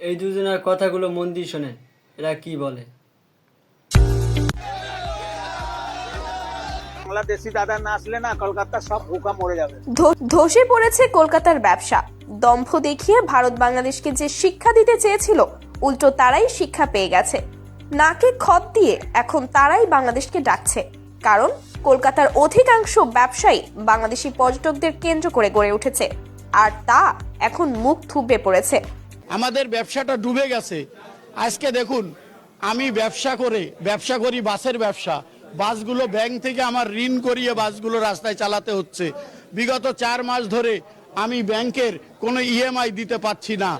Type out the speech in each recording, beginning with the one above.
এই দুজনের কথাগুলো মন দিয়ে শোনেন, এরা কি বলে। বাংলাদেশি দাদা না আসলে না কলকাতা সব ভুকা মরে যাবে। ধসে পড়েছে কলকাতার ব্যবসা। দম্ভ দেখিয়ে ভারত বাংলাদেশকে যে শিক্ষা দিতে চেয়েছিল, উল্টো তারাই শিক্ষা পেয়ে গেছে। নাকে খত দিয়ে এখন তারাই বাংলাদেশকে ডাকছে, কারণ কলকাতার অধিকাংশ ব্যবসায়ী বাংলাদেশি পর্যটকদের কেন্দ্র করে গড়ে উঠেছে, আর তা এখন মুখ থুবড়ে পড়েছে। আমাদের ব্যবসাটা ডুবে গেছে। আজকে দেখুন, আমি ব্যবসা করি বাসের ব্যবসা। বাসগুলো ব্যাংক থেকে আমার ঋণ করিয়ে বাসগুলো রাস্তায় চালাতে হচ্ছে। বিগত 4 মাস ধরে আমি ব্যাংকের কোনো ইএমআই দিতে পারছি না।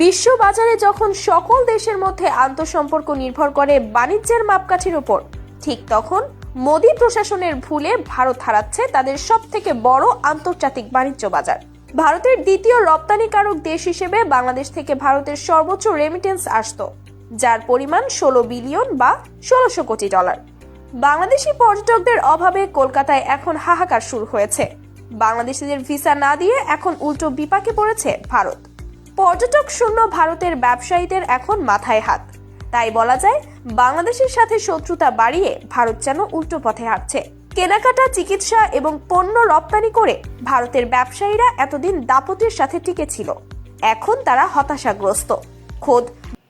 বিশ্ব বাজারে যখন সকল দেশের মধ্যে আন্তঃসম্পর্ক নির্ভর করে বাণিজ্যের মাপকাঠির উপর, ঠিক তখন মোদী প্রশাসনের ভুলে ভারত হারাচ্ছে তাদের সবথেকে বড় আন্তর্জাতিক বাণিজ্য বাজার। ভারতের দ্বিতীয় রপ্তানিকারক দেশ হিসেবে বাংলাদেশ থেকে ভারতের সর্বোচ্চ রেমিটেন্স আসতো, যার পরিমাণ 16 বিলিয়ন বা 1600 কোটি ডলার। বাংলাদেশি পর্যটকদের অভাবে কলকাতায় এখন হাহাকার শুরু হয়েছে। বাংলাদেশিদের ভিসা না দিয়ে এখন উল্টো বিপাকে পড়েছে ভারত। পর্যটক শূন্য ভারতের ব্যবসায়ীদের এখন মাথায় হাত। তাই বলা যায়, বাংলাদেশের সাথে শত্রুতা বাড়িয়ে ভারত যেন উল্টো পথে হাঁটছে। কেনাকাটা, চিকিৎসা এবং পণ্য রপ্তানি করে ভারতের ব্যবসায়ীরা এতদিন দাপটের সাথে টিকে ছিল। এখন তারা হতাশাগ্রস্ত। খোদ